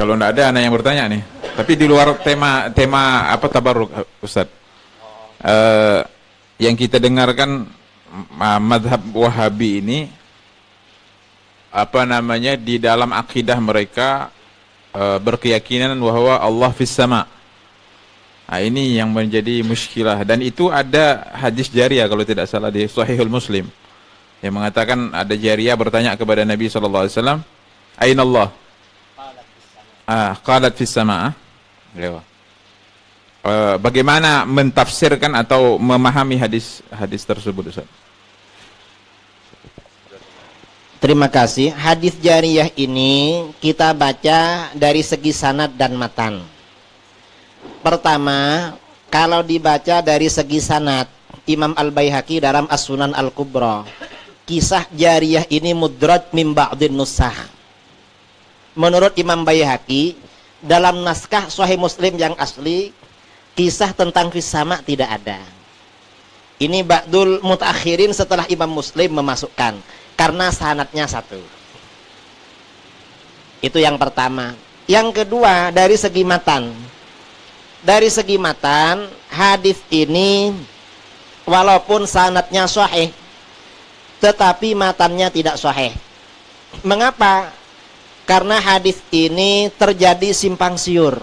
Kalau enggak ada anak yang bertanya nih. Tapi di luar tema apa tabarruk Ustaz. Yang kita dengarkan mazhab Wahabi ini apa namanya di dalam akidah mereka berkeyakinan bahwa Allah fis sama. Nah, ini yang menjadi muskilah dan itu ada hadis jariyah kalau tidak salah di Sahihul Muslim yang mengatakan ada jariyah bertanya kepada Nabi sallallahu alaihi wasallam, "Aina Allah?" Qalat fis sama. Bagaimana mentafsirkan atau memahami hadis tersebut Ustaz? Terima kasih. Hadis jariyah ini kita baca dari segi sanad dan matan. Pertama, kalau dibaca dari segi sanad, Imam Al-Baihaqi dalam As-Sunan Al-Kubra, kisah jariyah ini mudraj min ba'dhin nusakh. Menurut Imam Baihaqi, dalam naskah Sahih Muslim yang asli, kisah tentang fisama tidak ada. Ini ba'dul mutaakhirin setelah Imam Muslim memasukkan, karena sanadnya satu. Itu yang pertama. Yang kedua, dari segi matan. Dari segi matan, hadis ini walaupun sanadnya sahih, tetapi matannya tidak sahih. Mengapa? Karena hadis ini terjadi simpang siur,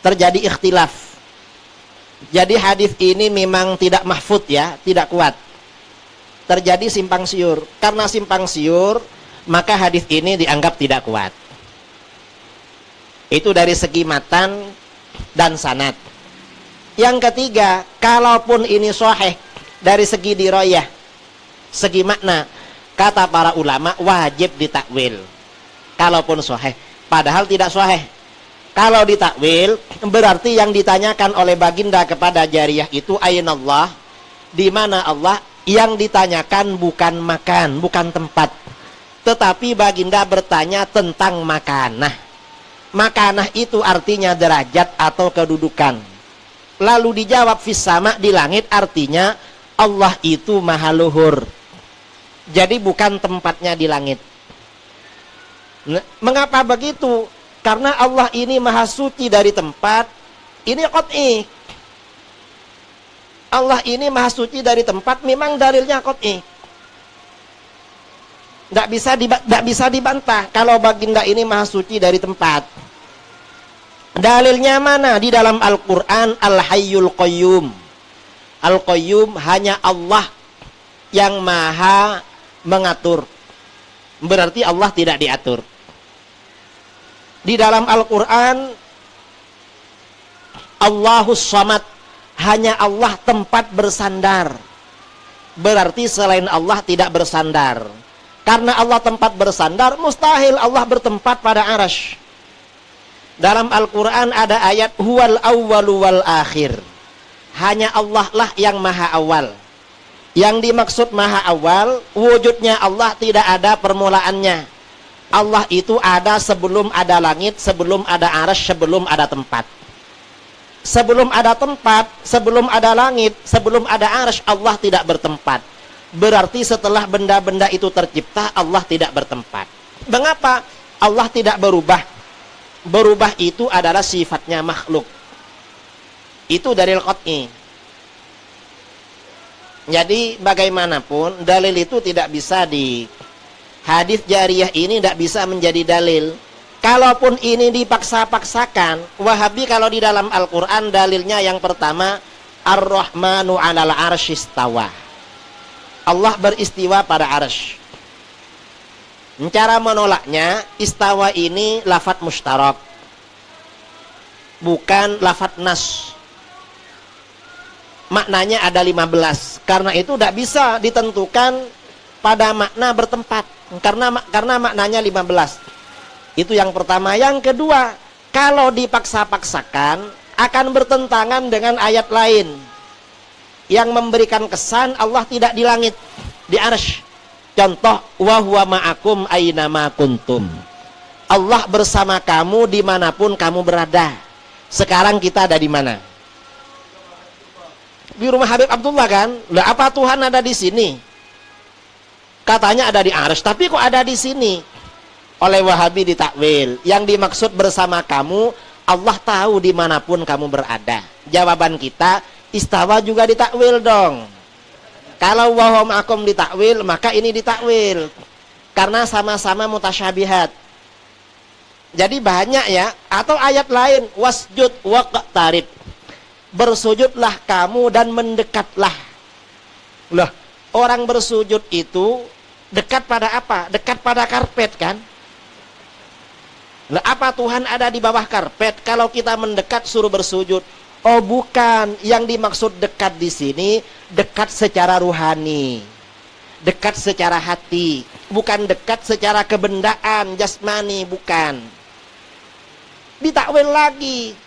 terjadi ikhtilaf. Jadi hadis ini memang tidak mahfud ya, tidak kuat. Terjadi simpang siur. Karena simpang siur, maka hadis ini dianggap tidak kuat. Itu dari segi matan dan sanad. Yang ketiga, kalaupun ini sahih dari segi dirayah, segi makna, kata para ulama wajib ditakwil. Kalaupun sahih, padahal tidak sahih. Kalau ditakwil, berarti yang ditanyakan oleh baginda kepada jariyah itu ainallah, di mana Allah. Yang ditanyakan bukan makan, bukan tempat, tetapi baginda bertanya tentang makanah. Makanah itu artinya derajat atau kedudukan. Lalu dijawab fis sama, di langit, artinya Allah itu maha luhur. Jadi bukan tempatnya di langit. Mengapa begitu? Karena Allah ini maha suci dari tempat. Ini qat'i. Allah ini maha suci dari tempat, memang dalilnya qat'i. Tidak bisa dibantah kalau baginda ini maha suci dari tempat. Dalilnya mana? Di dalam Al-Quran, Al-Hayyul Qayyum. Al-Qayyum hanya Allah yang maha mengatur. Berarti Allah tidak diatur. Di dalam Al-Quran, Allahus Samad, hanya Allah tempat bersandar. Berarti selain Allah tidak bersandar. Karena Allah tempat bersandar, mustahil Allah bertempat pada arasy. Dalam Al-Quran ada ayat huwal awwalu wal akhir. Hanya Allah lah yang maha awal. Yang dimaksud maha awal, wujudnya Allah tidak ada permulaannya. Allah itu ada sebelum ada langit, sebelum ada arasy, sebelum ada tempat. Sebelum ada tempat, sebelum ada langit, sebelum ada arasy, Allah tidak bertempat. Berarti setelah benda-benda itu tercipta, Allah tidak bertempat. Mengapa? Allah tidak berubah. Berubah itu adalah sifatnya makhluk. Itu dalil qat'i. Jadi bagaimanapun dalil itu tidak bisa di hadis jariyah ini tidak bisa menjadi dalil. Kalaupun ini dipaksa-paksakan, Wahabi kalau di dalam Al-Quran dalilnya yang pertama, Ar-Rahmanu 'alal 'arsy istawa. Allah beristiwa pada arsy. Cara menolaknya, istawa ini lafadz mustarak, bukan lafadz nas. Maknanya ada 15. Karena itu tidak bisa ditentukan pada makna bertempat. Karena maknanya 15. Itu yang pertama. Yang kedua, kalau dipaksa-paksakan akan bertentangan dengan ayat lain yang memberikan kesan Allah tidak di langit, di arsy. Contoh, wa huwa ma'akum aina ma kuntum. Allah bersama kamu dimanapun kamu berada. Sekarang kita ada di mana? Di rumah Habib Abdullah kan? Lah apa Tuhan ada di sini? Katanya ada di arsy, tapi kok ada di sini? oleh Wahabi ditakwil. Yang dimaksud bersama kamu, Allah tahu dimanapun kamu berada. Jawaban kita, istawa juga ditakwil dong. Kalau wa huwa ma'akum ditakwil, maka ini ditakwil. Karena sama-sama mutasyabihat. Jadi banyak ya. Atau ayat lain, wasjud waqtarib. Bersujudlah kamu dan mendekatlah. Lah, orang bersujud itu dekat pada apa? Dekat pada karpet kan? Lah, apa Tuhan ada di bawah karpet? Kalau kita mendekat suruh bersujud. Oh bukan, yang dimaksud dekat di sini dekat secara ruhani, dekat secara hati, bukan dekat secara kebendaan jasmani, bukan. Ditakwil lagi,